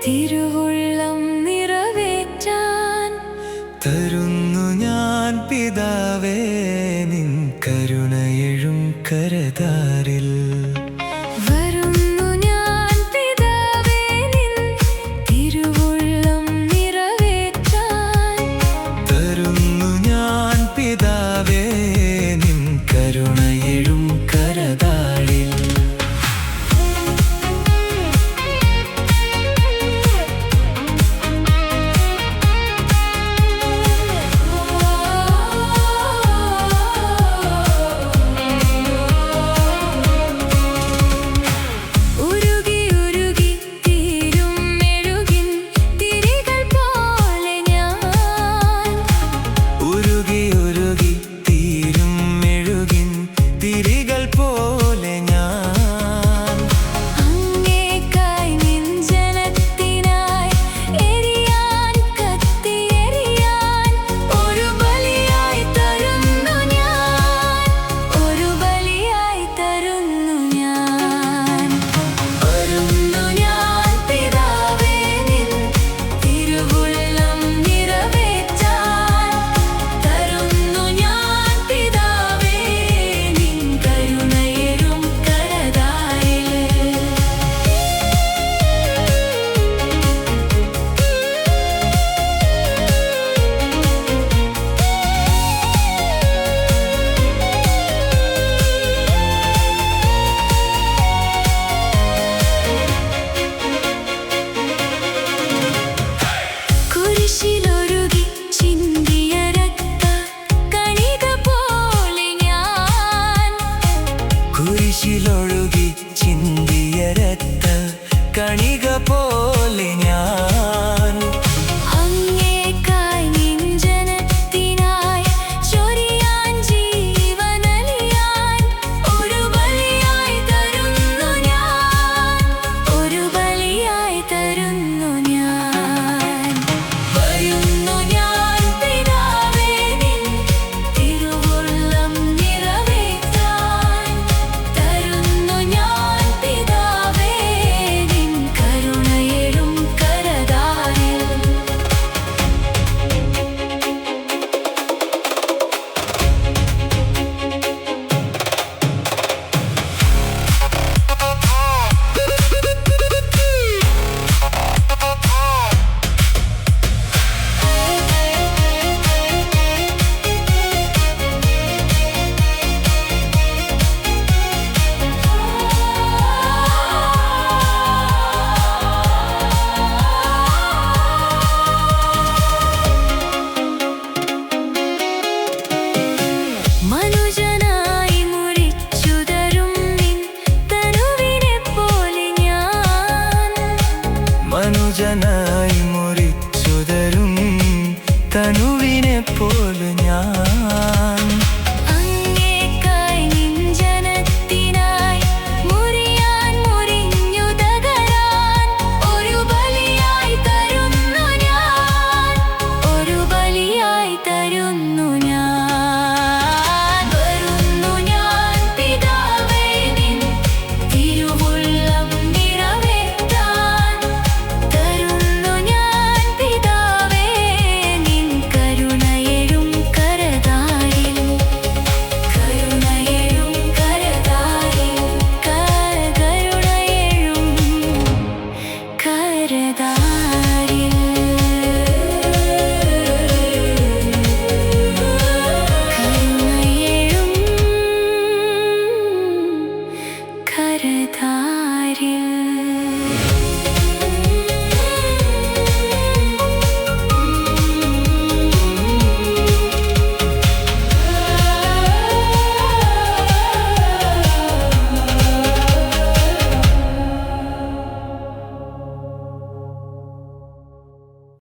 തിരുവുള്ളം നിറവേറ്റാൻ തരുന്നു ഞാൻ പിതാവേ നിൻ കരുണയെഴും കരതാരിൽ. വരുന്നു ഞാൻ പിതാവേ നിൻ തിരുവുള്ളം നിറവേറ്റാൻ. തരുന്നു ഞാൻ പിതാവേ നിൻ കരുണയെഴും കരതാരിൽ. കുരിശിലൊഴുകി ചിന്തിയ രക്ത കണിക പോലെ ഞാൻ അങ്ങേക്കായി നിൻ ജനത്തിനായി ചൊരിയാൻ ജീവനലിയാൻ ഒരു ബലിയായി തരുന്നു ഞാൻ, ഒരു ബലിയായി തരുന്നു ഞാൻ. വരുന്നു ഞാൻ പിതാവേ നിൻ തിരുവുള്ളം നിറവേറ്റാൻ. തരുന്നു ഞാൻ പിതാവേ നിൻ കരുണയെഴും കരതാരിൽ. മനുജനായി മുറിച്ചു തരും നിൻ തനുവിനെ പോലെ ഞാൻ. മനുജനായി മുറിച്ചു തരും തനുവിനെ പോലെ ഞാൻ.